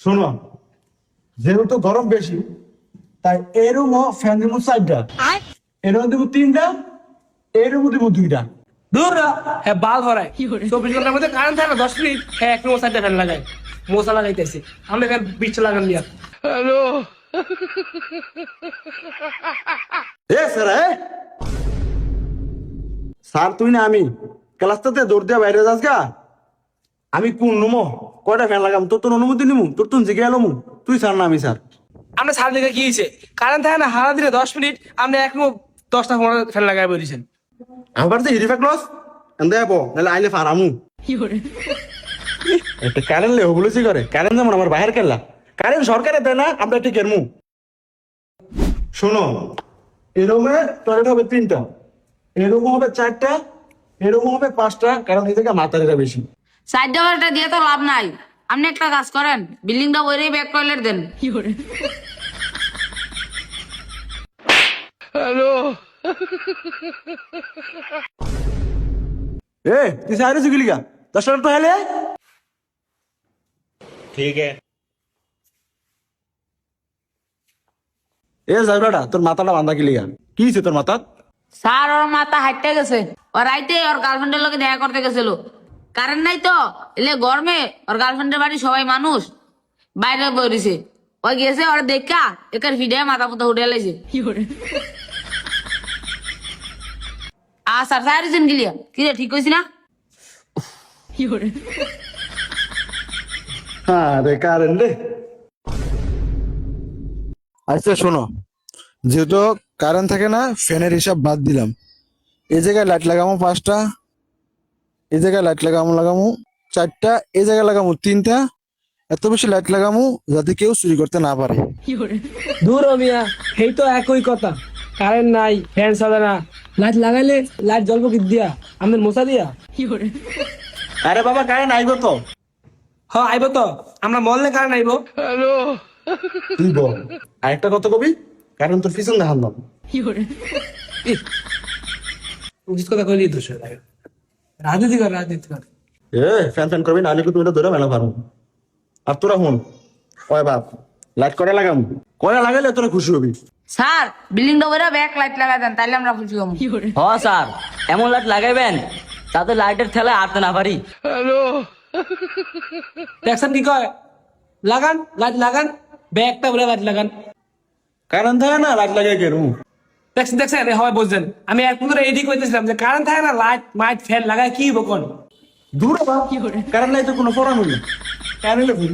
শোনো, যেহেতু গরম বেশি তাই এই রুমও ফ্যান দিব 4টা, এর রুম দিব 3টা, এই রুমও দিব 2টা। দূর হ্যাঁ বাল ভরায় 24 ঘন্টার মধ্যে কারেন্ট থাকে না 10 মিনিট হ্যাঁ এক মশাইতে ফ্যান লাগায় মশা লাগাইতেছে আমরা এখানে বিচ লাগান দিয়া স্যার, স্যার তুই না আমি ক্লাসটাতে দৌড় দিয়া বাইরে যাস গা। আমি কোন রুমো কয়টা ফ্যান লাগাম তোর তোর অনুমতি নিমু, তোর তুন জিগে এলামু। তুই স্যার না আমি স্যার। আমরা সার দিকে কি হয়েছে কারেন্ট থাকে না হারা দিনে 10 মিনিট আপনি এক 10টা 15টা ফ্যান লাগাই বলেছেন আমার যে হিরিফা ক্লস এন্দে যাবো নাহলে আইলে ফারামু। একটা কারেন্ট লে হবুলুচি করে কারেন্ট যেমন আমার বাহির কেলা কারেন্ট সরকারে দেয় না, আমরা ঠিক এরমু। শোনো, এই রুমে টয়লেট হবে 3টা, এই রুমে হবে 4টা, এই রুমে হবে 5টা, কারণ এই জায়গায় মাতারিটা বেশি। সাইড দেওয়ালটা দিয়ে তো লাভ নাই। আপনি একটা কাজ করেন, বিল্ডিংটা ওইরেই ব্যাক টয়লেট দেন। তুই সাইরে চুকিলি গা 10 টাকা তো হেলে। ठीक है। যাইবাটা তোর মাথাটা বান্ধা কিলি গা, কি হয়েছে তোর মাথা? স্যার ওর মাথা হাইটে গেছে, ওর রাইতে ওর গার্লফ্রেন্ডের লোকে দেখা করতে গেছিল। কারেন্ট নাই তো এলে গরমে ওর গার্লফ্রেন্ডের বাড়ি সবাই মানুষ বাইরে বইছে, ওই গেছে ওর দেখা একার ফিডে মাথা পুতা উঠে লাইছে। স্যার সাইরেছেন গিলিয়া কি রে ঠিক কইছি না? হ্যাঁ রে কারেন্ট রে। আচ্ছা শোনো, যেহেতু কারেন্ট থাকে না ফ্যানের হিসাব বাদ দিলাম। এই জায়গায় লাইট লাগামো 5টা, এই জায়গায় লাইট লাগামো 4টা, এই জায়গায় লাগামো 3টা। এত বেশি লাইট লাগামো যাতে কেউ চুরি করতে না পারে। দূর মিয়া এই তো একই কথা কারেন্ট নাই ফ্যান চলে না লাইট লাগাইলে লাইট জ্বলবো কি দিয়া আমাদের মশা দিয়া আরে বাবা কারেন্ট আইবো তো। হ্যাঁ আইবো তো আমরা মরলে কারেন্ট আইবো তুই বল আরেকটা কথা কবি, কারণ তোর পিছন দেখান না। উচিত কথা কইলি দোষ লাগে রাজনীতি কর রাজনীতি কর ফ্যান ফ্যান করবি নাহলে কিন্তু এটা ধরে মেলা পারবো। আর তোরা হুন ওই বাপ লাইট করে লাগাম, করে লাগাইলে তোরা খুশি হবি। স্যার বিল্ডিংটা ওইরা ব্যাক লাইট লাগা দেন তাইলে আমরা খুশি হবো। হ্যাঁ স্যার, এমন লাইট লাগাইবেন যাতে লাইটের ঠেলায় আটতে না পারি। দেখছেন কি কয় লাগান লাইট লাগান ব্যাগটা বলে লাইট লাগান কারেন্ট থাকে না লাইট লাগাই কেন? দেখছেন দেখছেন হয় বুঝছেন আমি এক পুরো এদিক কইতেছিলাম যে কারেন্ট থাকে না লাইট মাইট ফ্যান লাগায় কি বকন দূর বাপ কারেন্ট নাই তো কোনো ফরাম হইল কারেন্টে ভুল।